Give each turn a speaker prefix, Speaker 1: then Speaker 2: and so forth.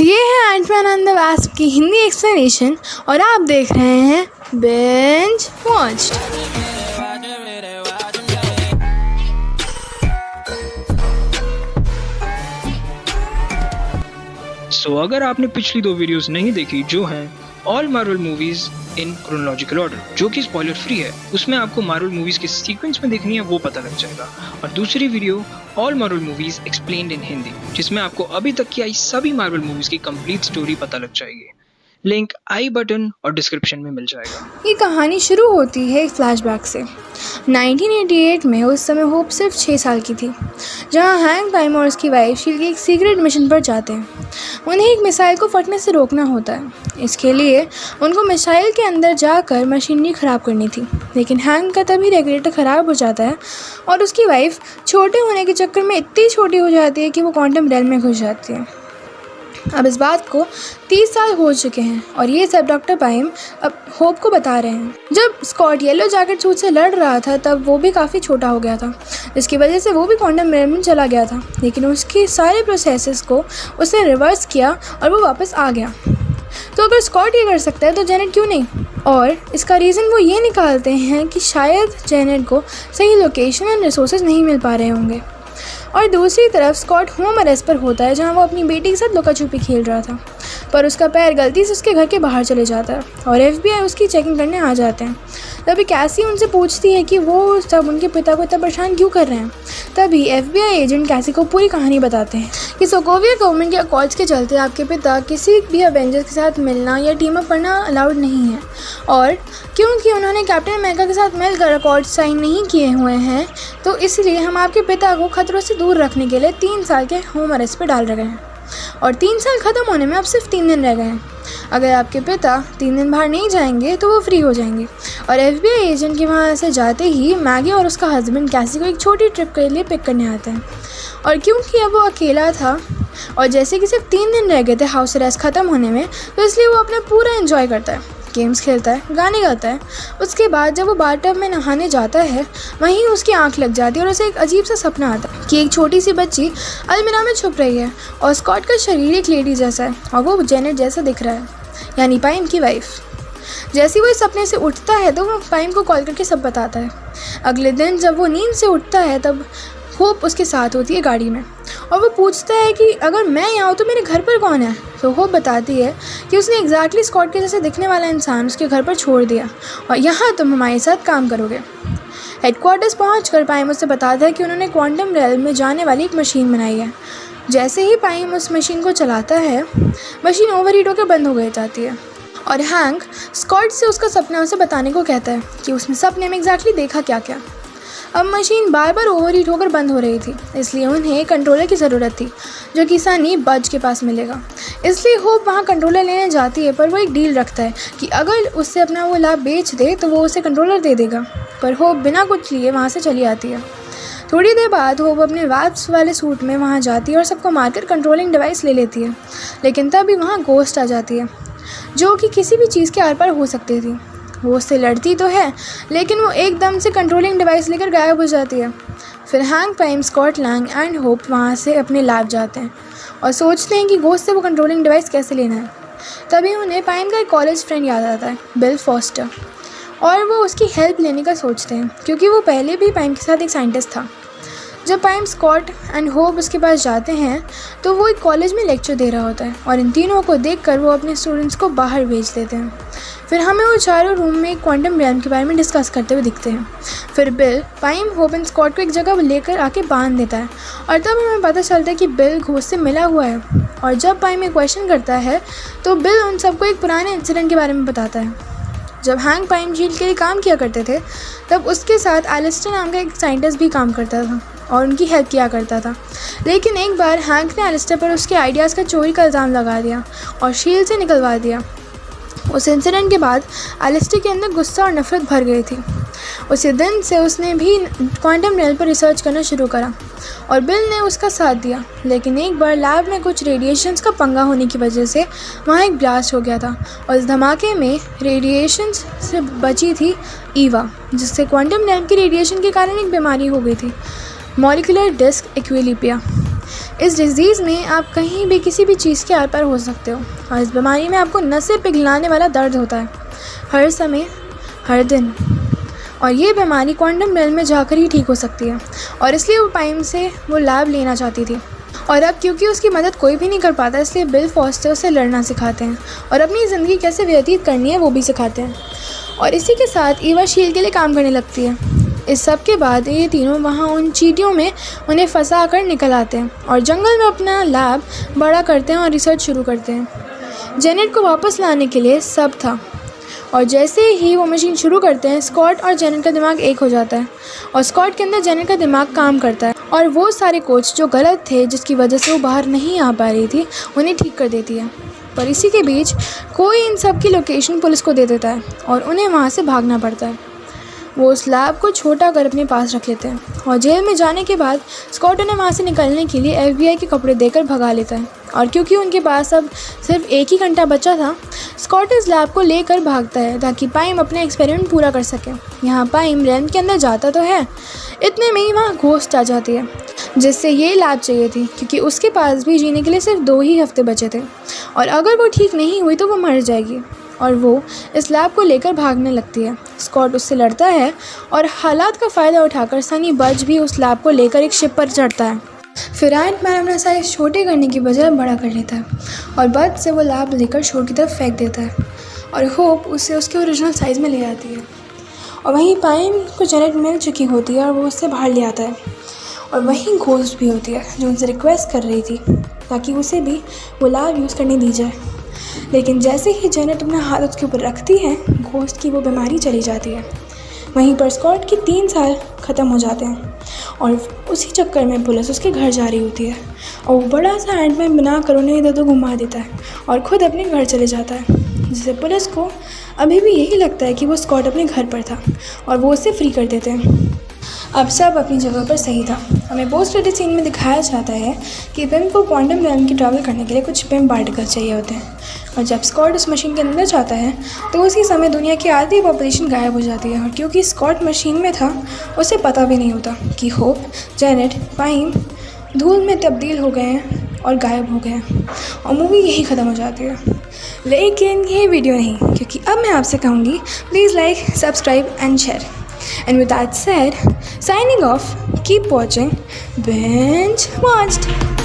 Speaker 1: ये है Ant-Man and the wasp की हिंदी एक्सप्लेनेशन और आप देख रहे हैं बिंज वॉच्ड।
Speaker 2: अगर आपने पिछली 2 वीडियोस नहीं देखी जो हैं all Marvel movies in chronological order जो कि स्पॉइलर फ्री है, उसमें आपको मार्वल मूवीज के सीक्वेंस में देखनी है वो पता लग जाएगा। और दूसरी video all Marvel movies explained इन हिंदी, जिसमें आपको अभी तक की आई सभी मार्वल मूवीज की कंप्लीट स्टोरी पता लग जाएगी। लिंक आई बटन और डिस्क्रिप्शन में मिल जाएगा।
Speaker 1: ये कहानी शुरू होती है एक फ्लैशबैक से। 1988 में उस समय होप सिर्फ 6 साल की थी, जहां हैंक पाइम और उसकी वाइफ शील्ड एक सीक्रेट मिशन पर जाते हैं। उन्हें एक मिसाइल को फटने से रोकना होता है। इसके लिए उनको मिसाइल के अंदर जाकर मशीनरी ख़राब करनी थी, लेकिन हैंक का तभी रेगुलेटर ख़राब हो जाता है और उसकी वाइफ छोटे होने के चक्कर में इतनी छोटी हो जाती है कि वो क्वांटम रेल में घुस जाती है। अब इस बात को 30 साल हो चुके हैं और ये सब डॉक्टर पाइम अब होप को बता रहे हैं। जब स्कॉट येलो जैकेट सूट से लड़ रहा था तब वो भी काफ़ी छोटा हो गया था, जिसकी वजह से वो भी क्वांटम रेल में चला गया था, लेकिन उसके सारे प्रोसेसेस को उसने रिवर्स किया और वो वापस आ गया। तो अगर स्कॉट ये कर सकता है तो जेनेट क्यों नहीं? और इसका रीज़न वो ये निकालते हैं कि शायद जेनेट को सही लोकेशन एंड रिसोर्सेज नहीं मिल पा रहे होंगे। और दूसरी तरफ स्कॉट होम अरेस्ट पर होता है, जहां वो अपनी बेटी के साथ लुका छुपी खेल रहा था, पर उसका पैर गलती से उसके घर के बाहर चले जाता है और FBI उसकी चेकिंग करने आ जाते हैं। तभी कैसी उनसे पूछती है कि वो सब उनके पिता को इतना परेशान क्यों कर रहे हैं। तभी FBI एजेंट कैसी को पूरी कहानी बताते हैं कि सोकोविया गवर्नमेंट के अकॉर्ड्स के चलते आपके पिता किसी भी अवेंजर्स के साथ मिलना या टीम अप करना अलाउड नहीं है, और क्योंकि उन्होंने कैप्टन अमेरिका के साथ मिलकर अकॉर्ड साइन नहीं किए हुए हैं, तो इसलिए हम आपके पिता को खतरों से दूर रखने के लिए 3 साल के होम अरेस्ट पर डाल रहे हैं। और 3 साल ख़त्म होने में अब सिर्फ 3 दिन रह गए हैं। अगर आपके पिता 3 दिन बाहर नहीं जाएंगे तो वो फ्री हो जाएंगे। और FBI एजेंट के वहाँ से जाते ही मैगी और उसका हस्बैंड कैसी को एक छोटी ट्रिप के लिए पिक करने आते हैं। और क्योंकि अब वो अकेला था और जैसे कि सिर्फ 3 दिन रह गए थे हाउस अरेस्ट ख़त्म होने में, तो इसलिए वो अपना पूरा एंजॉय करता है, गेम्स खेलता है, गाने गाता है। उसके बाद जब वो बाथटब में नहाने जाता है, वहीं उसकी आंख लग जाती है और उसे एक अजीब सा सपना आता है कि एक छोटी सी बच्ची अलमीरा में छुप रही है और स्कॉट का शरीर एक लेडी जैसा है और वो जेनेट जैसा दिख रहा है, यानी पाइम की वाइफ। जैसे वो इस सपने से उठता है तो वो पाइम को कॉल करके सब बताता है। अगले दिन जब वो नींद से उठता है तब होप उसके साथ होती है गाड़ी में, और वो पूछता है कि अगर मैं यहाँ हूँ तो मेरे घर पर कौन है। तो होप बताती है कि उसने एग्जैक्टली स्कॉट के जैसे दिखने वाला इंसान उसके घर पर छोड़ दिया और यहाँ तुम हमारे साथ काम करोगे। हेडक्वार्टर्स पहुँचकर पाइम उससे बताता है कि उन्होंने क्वांटम रेल में जाने वाली एक मशीन बनाई है। जैसे ही पाइम उस मशीन को चलाता है, मशीन ओवरहीट होकर बंद हो गई जाती है और हैंक स्कॉट से उसका सपना उसे बताने को कहता है कि उसने सपने में एग्जैक्टली देखा क्या क्या। अब मशीन बार बार ओवरहीट होकर बंद हो रही थी, इसलिए उन्हें कंट्रोलर की ज़रूरत थी जो कि सनी बज के पास मिलेगा। इसलिए होप वहाँ कंट्रोलर लेने जाती है, पर वो एक डील रखता है कि अगर उससे अपना वो लैब बेच दे तो वो उसे कंट्रोलर दे देगा। पर होप बिना कुछ लिए वहाँ से चली आती है। थोड़ी देर बाद होप अपने वैप्स वाले सूट में वहाँ जाती है और सबको मारकर कंट्रोलिंग डिवाइस ले लेती है, लेकिन तभी वहाँ गोस्ट आ जाती है जो कि किसी भी चीज़ के आर पार हो सकती थी। वो उससे लड़ती तो है, लेकिन वो एकदम से कंट्रोलिंग डिवाइस लेकर गायब हो जाती है। फिर Hank Pym, Scott Lang and Hope वहाँ से अपने लैब जाते हैं और सोचते हैं कि गोस्ट से वो कंट्रोलिंग डिवाइस कैसे लेना है। तभी उन्हें पाइम का एक कॉलेज फ्रेंड याद आता है, बिल फॉस्टर, और वो उसकी हेल्प लेने का सोचते हैं क्योंकि वो पहले भी पाइम के साथ एक साइंटिस्ट था। जब पाइम, स्कॉट एंड होप उसके पास जाते हैं तो वो एक कॉलेज में लेक्चर दे रहा होता है और इन तीनों को देखकर वो अपने स्टूडेंट्स को बाहर भेज देते हैं। फिर हमें वो चारों रूम में एक क्वांटम रियल्म के बारे में डिस्कस करते हुए दिखते हैं। फिर बिल पाइम, होप एंड स्कॉट को एक जगह लेकर आके बांध देता है और तब हमें पता चलता है कि बिल घोस्ट से मिला हुआ है। और जब पाइम एक क्वेश्चन करता है तो बिल उन सबको एक पुराने इंसिडेंट के बारे में बताता है। जब हैंक पाइम झील के लिए काम किया करते थे तब उसके साथ एलिस्टर नाम का एक साइंटिस्ट भी काम करता था और उनकी हेल्प किया करता था। लेकिन एक बार हैंक ने एलिस्टर पर उसके आइडियाज़ का चोरी का इल्ज़ाम लगा दिया और शील्ड से निकलवा दिया। उस इंसिडेंट के बाद एलिस्टर के अंदर गुस्सा और नफरत भर गई थी। उसी दिन से उसने भी क्वांटम रेल पर रिसर्च करना शुरू करा और बिल ने उसका साथ दिया। लेकिन एक बार लैब में कुछ रेडिएशंस का पंगा होने की वजह से वहाँ एक ब्लास्ट हो गया था और इस धमाके में रेडिएशंस से बची थी ईवा, जिससे क्वांटम रेल की रेडिएशन के कारण एक बीमारी हो गई थी, मॉलिक्यूलर डिस्क इक्विलिब्रियम। इस डिज़ीज़ में आप कहीं भी किसी भी चीज़ के आर पार हो सकते हो और इस बीमारी में आपको नसें पिघलाने वाला दर्द होता है हर समय, हर दिन। और ये बीमारी क्वांटम रेल में जाकर ही ठीक हो सकती है और इसलिए वो पाइम से वो लैब लेना चाहती थी। और अब क्योंकि उसकी मदद कोई भी नहीं कर पाता, इसलिए बिल फॉस्टर उसे लड़ना सिखाते हैं और अपनी ज़िंदगी कैसे व्यतीत करनी है वो भी सिखाते हैं। और इसी के साथ ईवा शील्ड के लिए काम करने लगती है। इस सब के बाद ये तीनों वहाँ उन चींटियों में उन्हें फंसा कर निकल आते हैं और जंगल में अपना लैब बड़ा करते हैं और रिसर्च शुरू करते हैं। जेनेट को वापस लाने के लिए सब था और जैसे ही वो मशीन शुरू करते हैं, स्कॉट और जेनेट का दिमाग एक हो जाता है और स्कॉट के अंदर जेनेट का दिमाग काम करता है और वो सारे कोच जो गलत थे, जिसकी वजह से वो बाहर नहीं आ पा रही थी, उन्हें ठीक कर देती है। पर इसी के बीच कोई इन सब की लोकेशन पुलिस को दे देता है और उन्हें वहाँ से भागना पड़ता है। वो उस लैब को छोटा कर अपने पास रख लेते हैं और जेल में जाने के बाद स्कॉट उन्हें वहाँ से निकलने के लिए FBI के कपड़े देकर भगा लेता है। और क्योंकि उनके पास अब सिर्फ 1 ही घंटा बचा था, स्कॉट इस लैब को लेकर भागता है ताकि पाइम अपना एक्सपेरिमेंट पूरा कर सके। यहाँ पाइम रैम के अंदर जाता तो है, इतने में ही वहाँ घोस्ट आ जाती है जिससे ये लैब चाहिए थी, क्योंकि उसके पास भी जीने के लिए सिर्फ 2 ही हफ्ते बचे थे और अगर वो ठीक नहीं हुई तो वो मर जाएगी। और वो इस लैब को लेकर भागने लगती है। स्कॉट उससे लड़ता है और हालात का फ़ायदा उठाकर सनी बज भी उस लैब को लेकर एक शिप पर चढ़ता है। फिर एंटमैन अपना साइज़ छोटे करने की बजाय बड़ा कर लेता है और बज से वो लैब लेकर शोर की तरफ फेंक देता है और होप उसे उसके ओरिजिनल साइज़ में ले आती है। और वहीं पाइम को जेनेट मिल चुकी होती है और वो उससे बाहर ले आता है। और वहीं घोस्ट भी होती है जो उनसे रिक्वेस्ट कर रही थी ताकि उसे भी वो लैब यूज़ करने दी जाए। लेकिन जैसे ही जेनेट अपना हाथ उसके ऊपर रखती है, घोस्ट की वो बीमारी चली जाती है। वहीं पर स्कॉट की 3 साल ख़त्म हो जाते हैं और उसी चक्कर में पुलिस उसके घर जा रही होती है और वो बड़ा सा एंटमैन बनाकर उन्हें इधर उधर घुमा देता है और ख़ुद अपने घर चले जाता है, जिससे पुलिस को अभी भी यही लगता है कि वो स्कॉट अपने घर पर था और वो उसे फ्री कर देते हैं। अब सब अपनी जगह पर सही था। हमें पोस्ट क्रेडिट सीन में दिखाया जाता है कि पिम्प को क्वांटम रेल्म की ट्रैवल करने के लिए कुछ पिम्प पार्टिकल्स चाहिए होते हैं और जब स्कॉट उस मशीन के अंदर जाता है तो उसी समय दुनिया की आधी पॉपुलेशन गायब हो जाती है। और क्योंकि स्कॉट मशीन में था, उसे पता भी नहीं होता कि होप, जेनेट, पाइम धूल में तब्दील हो गए हैं और गायब हो गए हैं और मूवी यही ख़त्म हो जाती है। लेकिन ये वीडियो नहीं, क्योंकि अब मैं आपसे कहूँगी please like, subscribe and share. And with that said, signing off, keep watching, binge watched.